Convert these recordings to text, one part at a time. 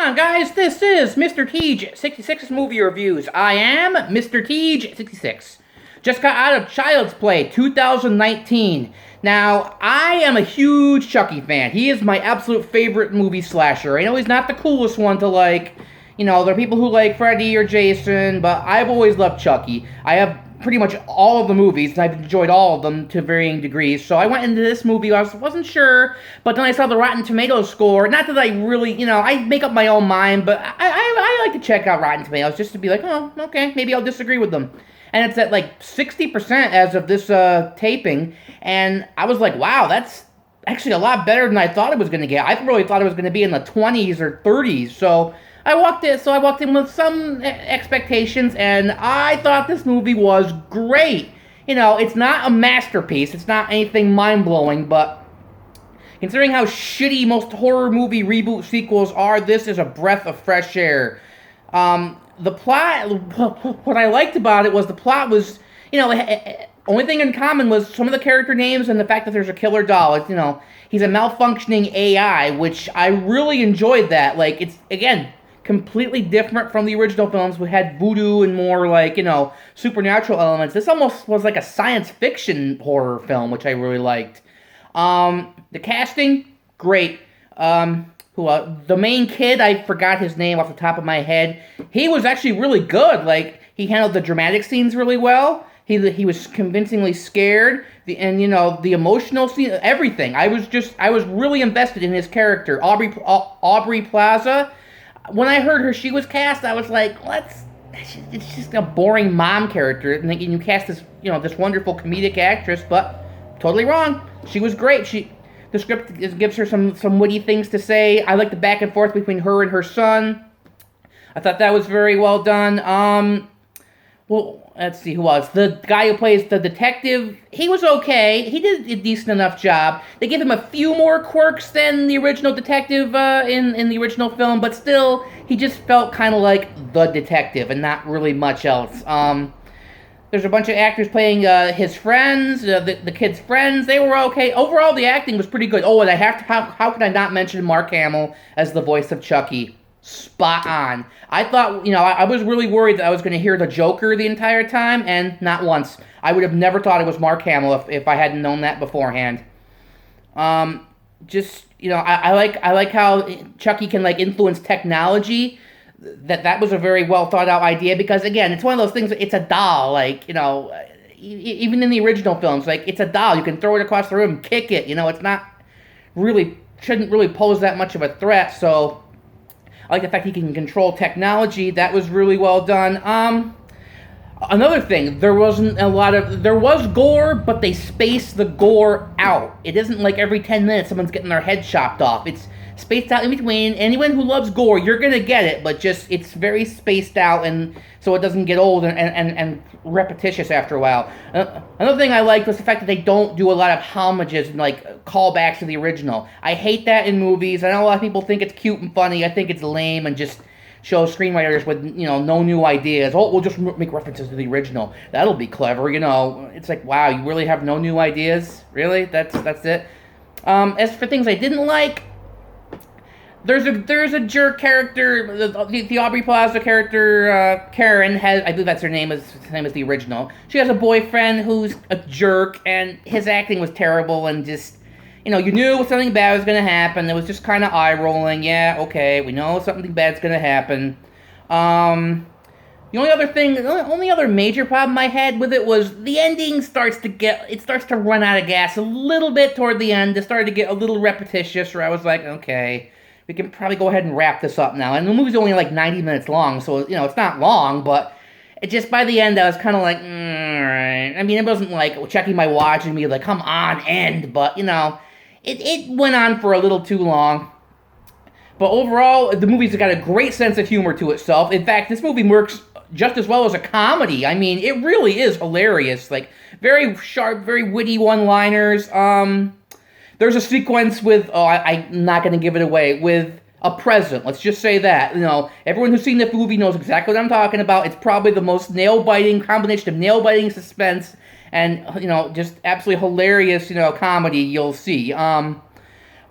on, guys? This is Mr. Teej66's Movie Reviews. I am Mr. Teej66. Just got out of Child's Play 2019. Now, I am a huge Chucky fan. He is my absolute favorite movie slasher. I know he's not the coolest one to like. You know, there are people who like Freddy or Jason, but I've always loved Chucky. I have pretty much all of the movies, and I've enjoyed all of them to varying degrees. So I went into this movie, I wasn't sure, but then I saw the Rotten Tomatoes score. Not that I really, I make up my own mind, but I like to check out Rotten Tomatoes just to be like, oh, okay, maybe I'll disagree with them. And it's at like 60% as of this taping, and I was like, wow, that's actually a lot better than I thought it was going to get. I really thought it was going to be in the 20s or 30s, so I walked in with some expectations, and I thought this movie was great. It's not a masterpiece. It's not anything mind-blowing, but considering how shitty most horror movie reboot sequels are, this is a breath of fresh air. The plot, what I liked about it was the plot was, only thing in common was some of the character names and the fact that there's a killer doll. It's, he's a malfunctioning AI, which I really enjoyed that. Like, it's, again, completely different from the original films. We had voodoo and more like, supernatural elements. This almost was like a science fiction horror film, which I really liked. The casting, great. The main kid, I forgot his name off the top of my head. He was actually really good. Like, he handled the dramatic scenes really well. He was convincingly scared. The emotional scene, everything. I was really invested in his character. Aubrey Plaza. When I heard she was cast, I was like, it's just a boring mom character. And then you cast this, this wonderful comedic actress, but totally wrong. She was great. The script gives her some witty things to say. I like the back and forth between her and her son. I thought that was very well done. Well, let's see who else. The guy who plays the detective, he was okay. He did a decent enough job. They give him a few more quirks than the original detective in the original film, but still, he just felt kind of like the detective and not really much else. There's a bunch of actors playing his friends, the kid's friends. They were okay. Overall, the acting was pretty good. Oh, and how could I not mention Mark Hamill as the voice of Chucky? Spot on. I thought, I was really worried that I was going to hear the Joker the entire time, and not once. I would have never thought it was Mark Hamill if I hadn't known that beforehand. I like how Chucky can influence technology. That was a very well thought out idea because, again, it's one of those things. It's a doll, even in the original films, it's a doll. You can throw it across the room, kick it. It's not really shouldn't really pose that much of a threat. So I like the fact he can control technology. That was really well done. Another thing, there was gore, but they spaced the gore out. It isn't like every 10 minutes someone's getting their head chopped off. It's spaced out in between. Anyone who loves gore, you're gonna get it, but just it's very spaced out, and so it doesn't get old and repetitious after a while. Another thing I liked was the fact that they don't do a lot of homages and callbacks to the original. I hate that in movies. I know a lot of people think it's cute and funny. I think it's lame and just shows screenwriters with no new ideas. Oh, we'll just make references to the original. That'll be clever. It's like, wow, you really have no new ideas? Really? That's it. As for things I didn't like, there's a jerk character. The Aubrey Plaza character, Karen, I believe that's her name. Same as the original. She has a boyfriend who's a jerk, and his acting was terrible and just, you knew something bad was gonna happen. It was just kind of eye rolling. Yeah, okay, we know something bad's gonna happen. The only other major problem I had with it was the ending starts to run out of gas a little bit toward the end. It started to get a little repetitious, where I was like, okay, we can probably go ahead and wrap this up now. And the movie's only 90 minutes long, so, it's not long, but it just, by the end, I was kind of like, alright. I mean, it wasn't checking my watch and be like, come on, end, but, it went on for a little too long. But overall, the movie's got a great sense of humor to itself. In fact, this movie works just as well as a comedy. I mean, it really is hilarious. Very sharp, very witty one-liners. There's a sequence with, I'm not going to give it away, with a present. Let's just say that. Everyone who's seen the movie knows exactly what I'm talking about. It's probably the most nail-biting combination of nail-biting suspense and, just absolutely hilarious, comedy you'll see.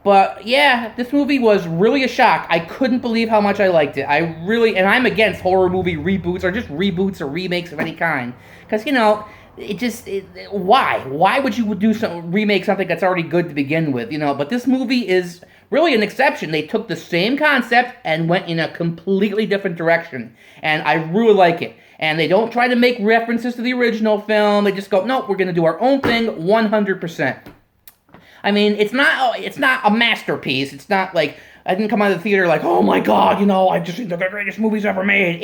But yeah, this movie was really a shock. I couldn't believe how much I liked it. And I'm against horror movie reboots or just reboots or remakes of any kind. Because, why? Why would you remake something that's already good to begin with, But this movie is really an exception. They took the same concept and went in a completely different direction. And I really like it. And they don't try to make references to the original film. They just go, no, we're going to do our own thing 100%. I mean, it's not a masterpiece. It's not like I didn't come out of the theater like, oh my god, I just think they're the greatest movies ever made.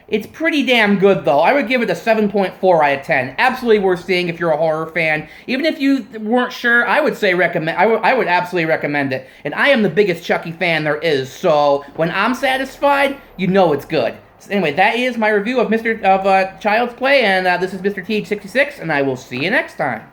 It's pretty damn good though. I would give it a 7.4 out of 10. Absolutely worth seeing if you're a horror fan. Even if you weren't sure, I would say recommend. I would absolutely recommend it. And I am the biggest Chucky fan there is. So when I'm satisfied, it's good. So anyway, that is my review of Child's Play, and this is Mr. TH66, and I will see you next time.